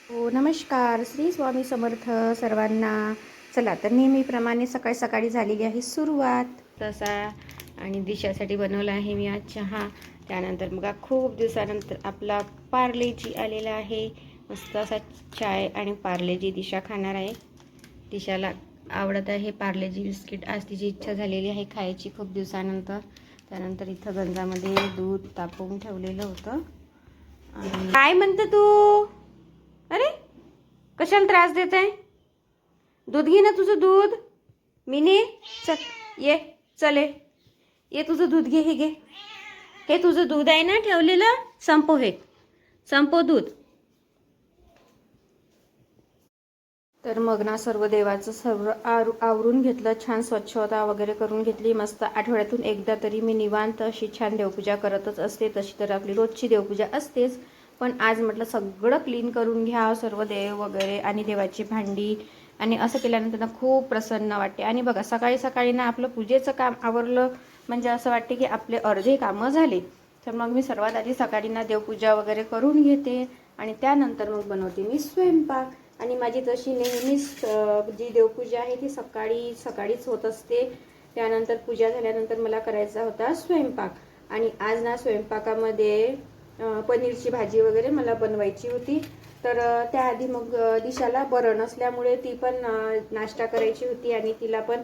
हो, नमस्कार. श्री स्वामी समर्थ सर्वांना. चला तर नेहमीप्रमाणे सकाळी सकाळी झालेली आहे सुरुवात तसा. आणि दिशासाठी बनवला आहे मी आज चहा. त्यानंतर बघा खूप दिवसानंतर आपला पार्लेजी आलेला आहे. मस्त असा चाय आणि पार्लेजी दिशा खाणार आहे. दिशाला आवडत आहे पार्लेजी बिस्किट. आज तिची इच्छा झालेली आहे खायची खूप दिवसानंतर. त्यानंतर इथं गंजामध्ये दूध तापवून ठेवलेलं होतं. आणि काय म्हणतं तू? अरे कशाला त्रास देत आहे? दूध घे ना तुझं दूध. मिनी चल ये, चल ये तुझं दूध घे. हे घे, हे तुझं दूध आहे ना ठेवलेलं. संपव, हे संपव दूध. तर मग ना सर्व देवाचं सर्व आवरून घेतलं. छान स्वच्छता वगैरे करून घेतली. मस्त आठवड्यातून एकदा तरी मी निवांत अशी छान देवपूजा करतच असते. तशी तर आपली रोजची देवपूजा असतेच, पण आज म्हटलं सगळं क्लीन करून घ्या, सर्व देव वगैरे आणि देवाची भांडी. आणि असं केल्यानंतर ना खूप प्रसन्न वाटते. आणि बघा सकाळी सकाळी ना आपलं पूजेचं काम आवरलं म्हणजे असं वाटते की आपले अर्धे कामं झाले. तर मग मी सर्वात आधी सकाळी ना देवपूजा वगैरे करून घेते आणि त्यानंतर मग बनवते मी स्वयंपाक. आणि माझी तशी नेहमीच जी देवपूजा आहे ती सकाळीच होत असते. त्यानंतर पूजा झाल्यानंतर मला करायचा होता स्वयंपाक. आणि आज ना स्वयंपाकामध्ये पनीरची भाजी वगैरे मला बनवायची होती. तर त्याआधी मग दिशाला बरं नसल्यामुळे ती पण नाश्ता करायची होती आणि तिला पण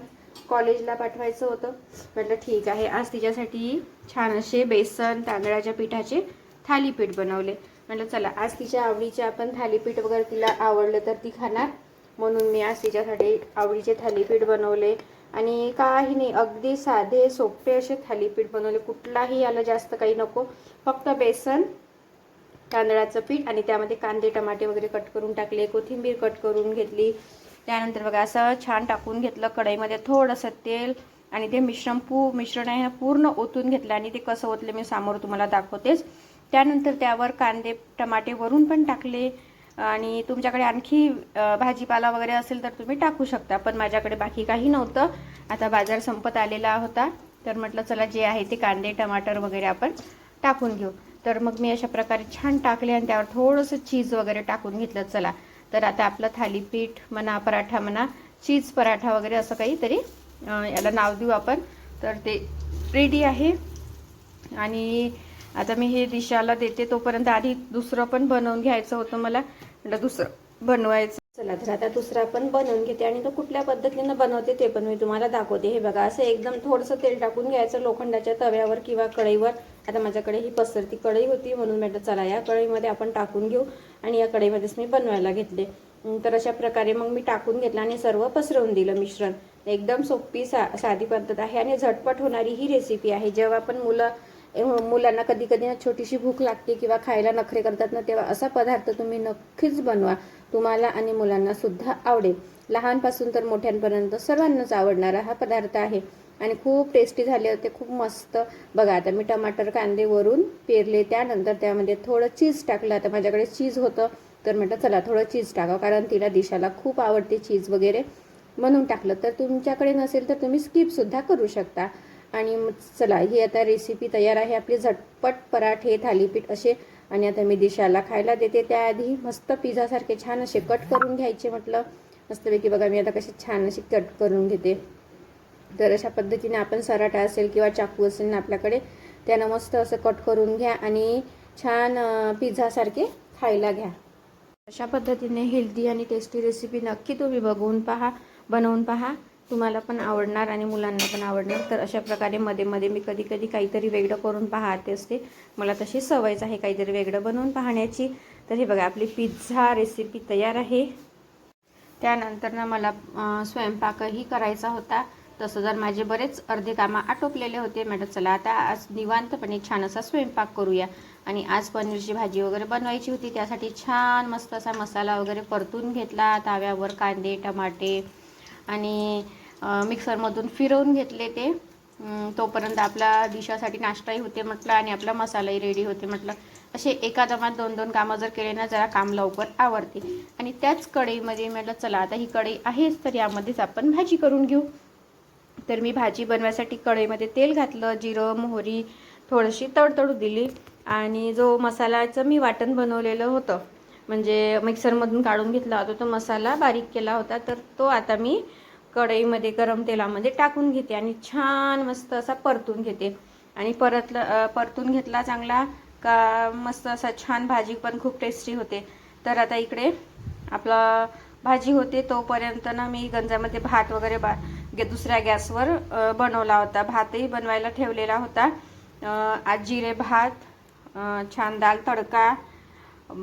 कॉलेजला पाठवायचं होतं. म्हटलं ठीक आहे, आज तिच्यासाठी छान असे बेसन तांदळाच्या पिठाचे थालीपीठ बनवले. म्हटलं चला आज तिच्या आवडीचे आपण थालीपीठ वगैरे तिला आवडलं तर ती खाणार, म्हणून मी आज तिच्यासाठी आवडीचे थालीपीठ बनवले. आणि काही नाही, अगदी साधे सोपे असे थालीपीठ बनवले. कुठलाही याला जास्त काही नको, फक्त बेसन तांदळाचं पीठ आणि त्यामध्ये कांदे टमाटे वगैरे कट करून टाकले, कोथिंबीर कट करून घेतली. त्यानंतर बघा असं छान टाकून घेतलं कढईमध्ये थोडंसं तेल आणि ते मिश्रण आहे पूर्ण ओतून घेतलं. आणि ते कसं ओतलं मी समोर तुम्हाला दाखवतेच. त्यानंतर त्यावर कांदे टमाटे वरून पण टाकले. आणि तुमच्याकडे आणखी भाजीपाला वगैरे असेल तर तुम्ही टाकू शकता, पण माझ्याकडे बाकी काही नव्हतं. आता बाजार संपत आलेला होता, तर म्हटलं चला जे आहे ते कांदे टमाटर वगैरे आपण टाकून घेऊ. तर मग मी अशा प्रकारे छान टाकले आणि त्यावर थोडंसं चीज वगैरे टाकून घेतलं. चला तर आता आपलं थालीपीठ म्हणा, पराठा म्हणा, चीज पराठा वगैरे असं काहीतरी याला नाव देऊ आपण. तर ते रेडी आहे. आणि आता मी हे दिशाला देते, तोपर्यंत आधी दुसरं पण बनवून घ्यायचं होतं मला. म्हटलं दुसरं बनवायचं. चला तर आता दुसरा पण बनवून घेते आणि तो कुठल्या पद्धतीनं बनवते ते पण मी तुम्हाला दाखवते. हे बघा असं एकदम थोडंसं तेल टाकून घ्यायचं लोखंडाच्या तव्यावर किंवा कढईवर. आता माझ्याकडे ही पसरती कढई होती म्हणून म्हटलं चला या कढईमध्ये आपण टाकून घेऊ. आणि या कढईमध्येच मी बनवायला घेतले. तर अशा प्रकारे मग मी टाकून घेतलं आणि सर्व पसरवून दिलं मिश्रण. एकदम सोपी साधी पद्धत आहे आणि झटपट होणारी ही रेसिपी आहे. जेव्हा पण मुलांना कधी कधी ना छोटीशी भूक लागते किंवा खायला नखरे करतात ना, तेव्हा असा पदार्थ तुम्ही नक्कीच बनवा. तुम्हाला आणि मुलांना सुद्धा आवडेल. लहानपासून तर मोठ्यांपर्यंत सर्वांनाच आवडणारा हा पदार्थ आहे आणि खूप टेस्टी झाले होते, खूप मस्त. बघा आता मी टमाटर कांदे वरून पेरले, त्यानंतर त्यामध्ये थोडं चीज टाकलं. आता माझ्याकडे चीज होतं तर म्हटलं चला थोडं चीज टाकावं, कारण तिला दिशाला खूप आवडते चीज वगैरे, म्हणून टाकलं. तर तुमच्याकडे नसेल तर तुम्ही स्किपसुद्धा करू शकता. आणि चला ही आता रेसिपी तयार आहे आपली झटपट पराठे थालीपीठ असे. आणि आता मी दिशाला खायला देते. त्याआधी मस्त पिझ्झासारखे छान असे कट करून घ्यायचे. म्हटलं मस्तपैकी बघा मी आता कशी छान अशी कट करून घेते. तर अशा पद्धतीने आपण सराटा असेल किंवा चाकू असेल ना आपल्याकडे, त्यानं मस्त असं कट करून घ्या आणि छान पिझ्झासारखे खायला घ्या. अशा पद्धतीने हेल्दी आणि टेस्टी रेसिपी नक्की तुम्ही बनवून पहा. तुम्हाला पण आवडणार आणि मुलांना पण आवडणार. तर अशा प्रकारे मध्ये मध्ये मी कधी कधी काहीतरी वेगळं करून पाहते असते. मला तशी सवयच आहे काहीतरी वेगळं बनवून पाहण्याची. तर हे बघा आपली पिझ्झा रेसिपी तयार आहे. त्यानंतर ना मला स्वयंपाकही करायचा होता. तसं जर माझे बरेच अर्धे कामं आटोपलेले होते. म्हटलं चला आता आज निवांतपणे छान असा स्वयंपाक करूया. आणि आज पनीरची भाजी वगैरे बनवायची होती. त्यासाठी छान मस्त असा मसाला वगैरे परतून घेतला ताव्यावर. कांदे टमाटे आणि मिक्सरमधून फिरवून घेतले ते. तोपर्यंत आपला दिशासाठी नाश्ताही होते म्हटलं आणि आपला मसालाही रेडी होते. म्हटलं असे एका दमात दोन दोन कामं जर केले ना जरा काम लवकर आवरते. आणि त्याच कढईमध्ये म्हटलं चला आता ही कढई आहेच तर यामध्येच आपण भाजी करून घेऊ. तर मी भाजी बनवायसाठी कढईमध्ये तेल घातलं, जिरं मोहरी थोडीशी तडतडू दिली. आणि जो मसाल्याचं मी वाटण बनवलेलं होतं म्हणजे मिक्सरमधून काढून घेतला होता तो मसाला बारीक केला होता, तर तो आता मी कढईमध्ये गरम तेलामध्ये टाकून घेते आणि छान मस्त असा परतून घेते. आणि परतून घेतला चांगला का मस्त असा छान भाजी पण खूप टेस्टी होते. तर आता इकडे आपला भाजी होते तोपर्यंत ना मी गंजामध्ये भात वगैरे दुसऱ्या गॅसवर बनवला होता. भातही बनवायला ठेवलेला होता. आज जिरे भात, छान दाल तडका,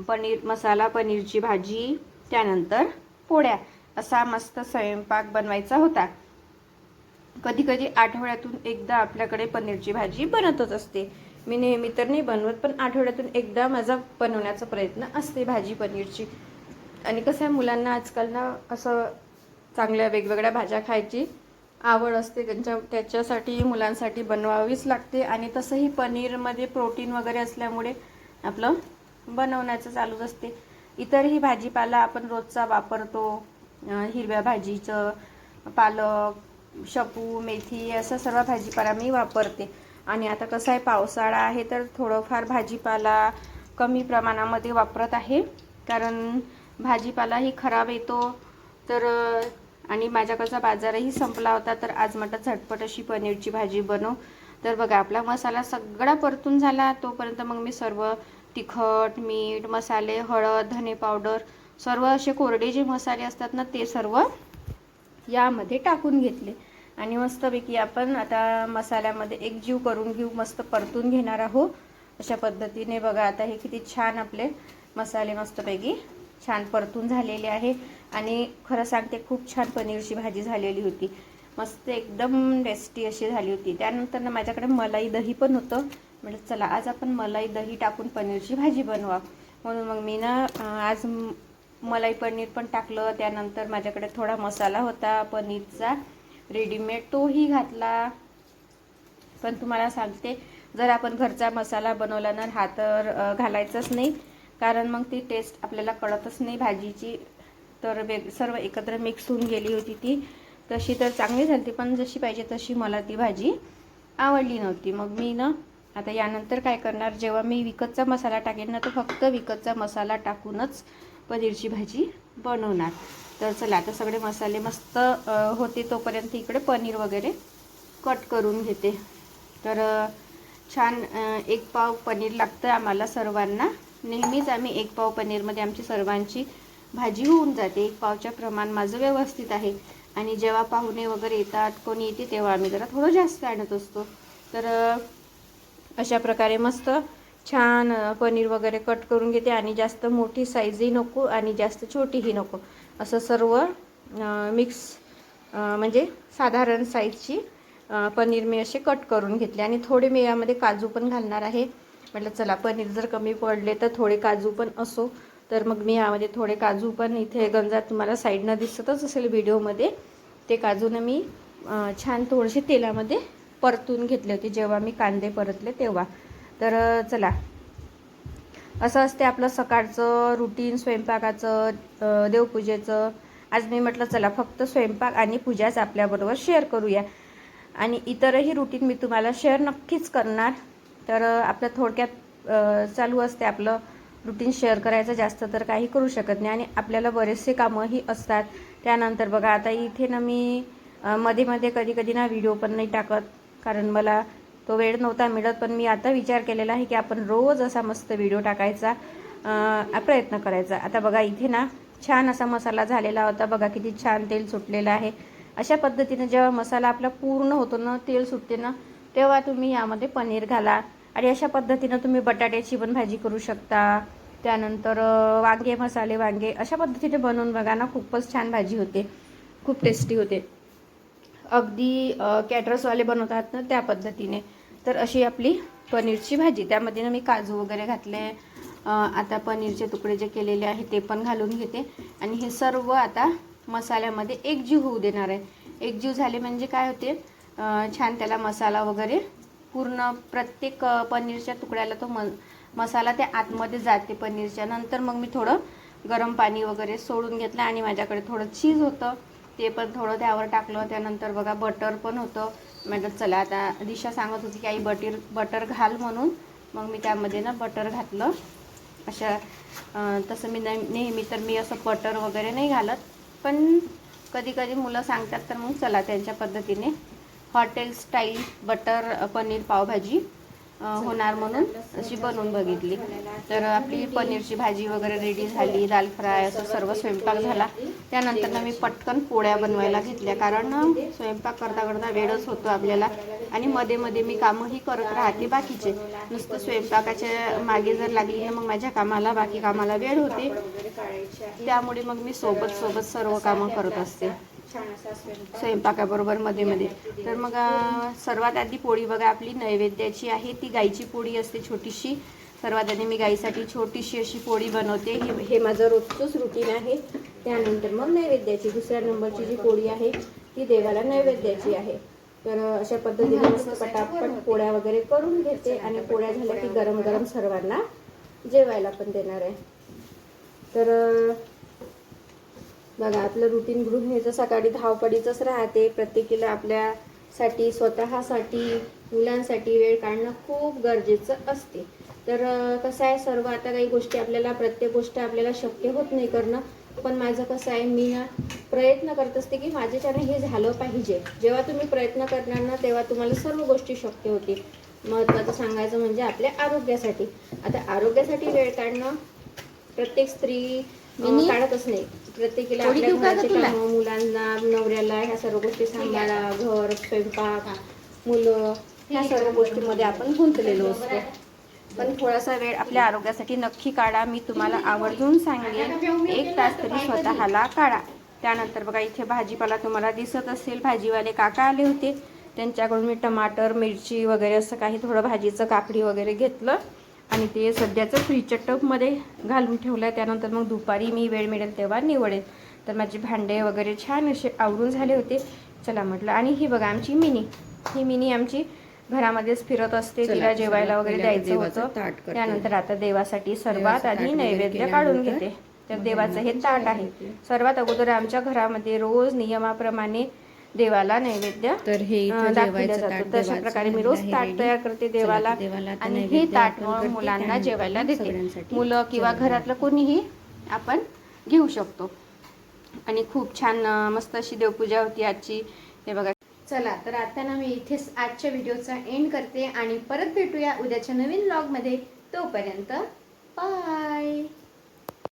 पनीर मसाला, पनीरची भाजी, त्यानंतर पोळ्या, असा मस्त स्वयंपाक बनवायचा होता. कधी कधी आठवड्यातून एकदा आपल्याकडे पनीरची भाजी बनतच असते. मी नेहमी तर नाही बनवत, पण आठवड्यातून एकदा माझा बनवण्याचा प्रयत्न असते भाजी पनीरची. आणि कसं आहे, मुलांना आजकाल ना असं चांगल्या वेगवेगळ्या भाज्या खायची आवड असते, त्याच्यासाठी मुलांसाठी बनवावीच लागते. आणि तसंही पनीरमध्ये प्रोटीन वगैरे असल्यामुळे आपलं बनवण्याचं चालूच असते. इतरही भाजीपाला आपण रोजचा वापरतो, हिरव्या भाजीचं, पालक, शेपू, मेथी, असं सर्व भाजीपाला मी वापरते. आणि आता कसं आहे, पावसाळा आहे तर थोडंफार भाजीपाला कमी प्रमाणामध्ये वापरत आहे, कारण भाजीपालाही खराब येतो. तर आणि माझ्याकडचा बाजारही संपला होता, तर आज म्हटलं झटपट अशी पनीरची भाजी बनव. तर बघा आपला मसाला सगळा परतून झाला, तोपर्यंत मग मी सर्व तिखट, मीठ, मसाले, हळद, धने पावडर, सर्व असे कोरडे जे मसाले असतात ना ते सर्व यामध्ये टाकून घेतले. आणि मस्तपैकी आपण आता मसाल्यामध्ये एकजीव करून घेऊ, मस्त परतून घेणार आहोत. अशा पद्धतीने बघा आता हे किती छान आपले मसाले मस्तपैकी छान परतून झालेले आहे. आणि खरं सांगते खूप छान पनीरची भाजी झालेली होती, मस्त एकदम टेस्टी अशी झाली होती. त्यानंतर ना माझ्याकडे मलाई दही पण होतं. म्हणजे चला आज आपण मलाई दही टाकून पनीरची भाजी बनवा, म्हणून मग मी ना आज मलाई पनीर पण टाकलं. त्यानंतर माझ्याकडे थोडा मसाला होता पनीरचा रेडीमेड, तोही घातला. पण तुम्हाला सांगते, जर आपण घरचा मसाला बनवला ना हा तर घालायचाच नाही, कारण मग ती टेस्ट आपल्याला कळतच नाही भाजीची. तर सर्व एकत्र मिक्स होऊन गेली होती ती. तशी तर चांगली झाली, पण जशी पाहिजे तशी मला ती भाजी आवडली नव्हती. मग मी ना आता यानंतर काय करणार, जेव्हा मी विकतचा मसाला टाकेन ना तर फक्त विकतचा मसाला टाकूनच पनीरची भाजी बनवणार. तर चला आता सगळे मसाले मस्त होते तोपर्यंत इकडे पनीर वगैरे कट करून घेते. तर छान 1 पाव पनीर लागतं आम्हाला सर्वांना. नेहमीच आम्ही 1 पाव पनीरमध्ये आमची सर्वांची भाजी होऊन जाते. 1 पावच्या प्रमाण माझं व्यवस्थित आहे. आणि जेव्हा पाहुणे वगैरे येतात, कोणी येते, तेव्हा आम्ही जरा थोडं जास्त आणत असतो. तर अशा प्रकारे मस्त छान पनीर वगैरे कट करून घेते. आणि जास्त मोठी साईजही नको आणि जास्त छोटीही नको, असं सर्व मिक्स म्हणजे साधारण साईजची पनीर मी असे कट करून घेतले. आणि थोडे मी यामध्ये काजू पण घालणार आहे. म्हटलं चला पनीर जर कमी पडले तर थोडे काजू पण असो, तर मग मी यामध्ये थोडे काजू पण, इथे गंजात तुम्हाला साईडनं दिसतच असेल व्हिडिओमध्ये, ते काजूनं मी छान थोडेसे तेलामध्ये परतून घेतले होते जेव्हा मी कांदे परतले तेव्हा. तर चला असं असते आपलं सकाळचं रुटीन स्वयंपाकाचं, देवपूजेचं. आज मी म्हटलं चला फक्त स्वयंपाक आणि पूजाच आपल्याबरोबर शेअर करूया. आणि इतरही रुटीन मी तुम्हाला शेअर नक्कीच करणार. तर आपलं थोडक्यात चालू असते आपलं रुटीन शेअर करायचं, जास्त तर काही करू शकत नाही. आणि आपल्याला बरेचसे कामंही असतात. त्यानंतर बघा आता इथे ना मी मध्ये मध्ये कधी कधी ना व्हिडिओ पण नाही टाकत, कारण मला तो वेळ नव्हता मिळत. पण मी आता विचार केलेला आहे की आपण रोज असा मस्त व्हिडिओ टाकायचा प्रयत्न करायचा. आता बघा इथे ना छान असा मसाला झालेला होता, बघा किती छान तेल सुटलेलं आहे. अशा पद्धतीने जेव्हा मसाला आपला पूर्ण होतो ना, तेल सुटते ना, तेव्हा तुम्ही यामध्ये पनीर घाला. आणि अशा पद्धतीनं तुम्ही बटाट्याची पण भाजी करू शकता. त्यानंतर वांगे, मसाले वांगे, अशा पद्धतीने बनवून बघा ना, खूपच छान भाजी होते, खूप टेस्टी होते. अगदी कॅटरर्सवाले बनवतात ना त्या पद्धतीने. तर अशी आपली पनीरची भाजी, त्यामध्ये ना मी काजू वगैरे घातले. आता पनीरचे तुकडे जे केलेले आहे ते पण घालून घेते. आणि हे सर्व आता मसाल्यामध्ये एकजीव होऊ देणार आहे. एकजीव झाले म्हणजे काय होते, छान त्याला मसाला वगैरे पूर्ण प्रत्येक पनीरच्या तुकड्याला तो मसाला त्या आतमध्ये जाते पनीरच्या. नंतर मग मी थोडं गरम पाणी वगैरे सोडून घेतलं. आणि माझ्याकडे थोडं चीज होतं, ते पण थोडं त्यावर टाकलं. त्यानंतर बघा बटर पण होतं. म्हटलं चला आता दिशा सांगत होती की आई बटर घाल म्हणून, मग मी त्यामध्ये ना बटर घातलं. अशा तसं मी नेहमी तर मी असं बटर वगैरे नाही घालत, पण कधी कधी मुलं सांगतात तर मग चला त्यांच्या पद्धतीने hotel style butter paneer pav bhaji होणार म्हणून अशी बनवून बघितली. तर आपली पनीरची भाजी वगैरे रेडी झाली, दाल फ्राय असं सर्व स्वयंपाक झाला. त्यानंतर मी पटकन पोळ्या बनवायला घेतल्या, कारण स्वयंपाक करता करता वेळच होतो आपल्याला आणि मध्ये मध्ये मी कामंही करत राहते बाकीचे. नुसतं स्वयंपाकाच्या मागे जर लागली ना मग माझ्या कामाला बाकी कामाला वेळ होते, त्यामुळे मग मी सोबत सर्व कामं करत असते स्वयंपाकाबरोबर मध्ये मध्ये. तर मग सर्वात आधी पोळी बघा आपली नैवेद्याची आहे, ती गाईची पोळी असते छोटीशी. सर्वात आधी मी गाईसाठी छोटीशी अशी पोळी बनवते, हे माझं रोजचंच रुटीन आहे. त्यानंतर मग नैवेद्याची दुसऱ्या नंबरची जी पोळी आहे ती देवाला नैवेद्याची आहे. तर अशा पद्धतीने मस्त पटापट पोळ्या वगैरे करून घेते आणि पोळ्या झाल्या की गरम गरम सर्वांना जेवायला पण देणार आहे. तर बघा आपलं रुटीन गृहिणीचं सकाळी धावपडीचंच राहते. प्रत्येकीला आपल्यासाठी स्वतःसाठी मुलांसाठी वेळ काढणं खूप गरजेचं असते. तर कसं आहे, सर्व आता काही गोष्टी आपल्याला प्रत्येक गोष्ट आपल्याला शक्य होत नाही करणं, पण माझं कसं आहे, मी ना प्रयत्न करत असते की माझ्याच्यानं हे झालं पाहिजे. जेव्हा तुम्ही प्रयत्न करणार ना तेव्हा तुम्हाला सर्व गोष्टी शक्य होतील. महत्त्वाचं सांगायचं म्हणजे आपल्या आरोग्यासाठी. आता आरोग्यासाठी वेळ काढणं प्रत्येक स्त्री काढतच नाही. प्रत्येकीला आपल्या घराचे कामं, मुलांना, नवऱ्याला ह्या सर्व गोष्टी सांभाळा, घर, स्वयंपाक, मुलं, ह्या सर्व गोष्टींमध्ये आपण गुंतलेलो असतो. पण थोडासा वेळ आपल्या आरोग्यासाठी नक्की काढा. मी तुम्हाला आवर्जून सांगेन 1 तास तरी स्वतःला काढा. त्यानंतर बघा इथे भाजीपाला तुम्हाला दिसत असेल, भाजीवाले काका आले होते, त्यांच्याकडून मी टमाटर, मिरची वगैरे असं काही थोडं भाजीचं काकडी वगैरे घेतलं आणि ते सध्याचं फ्रीजच्या टबमध्ये घालून ठेवलं आहे. त्यानंतर मग दुपारी मी वेळ मिळेल तेव्हा निवडेल. तर माझे भांडे वगैरे छान असे आवरून झाले होते. चला म्हटलं. आणि ही बघा आमची ही मिनी आमची घरामध्येच फिरत असते, तिला जेवायला वगैरे द्यायचं होतं. त्यानंतर आता देवासाठी सर्वात आधी नैवेद्य काढून घेते. तर देवाचं हे ताट आहे. सर्वात अगोदर आमच्या घरामध्ये रोज नियमाप्रमाणे देवाला नैवेद्य दाखवलं जातं. तशा प्रकारे मी रोज ताट तयार करते देवाला आणि हे ताट मुलांना जेवायला देते. मुलं किंवा घरातलं कोणीही आपण घेऊ शकतो. आणि खूप छान मस्त अशी देवपूजा होती आजची. हे बघा. चला तर आता ना मी इथेच आजच्या व्हिडिओचा एंड करते आणि परत भेटूया उद्याच्या नवीन व्लॉगमध्ये. तोपर्यंत बाय.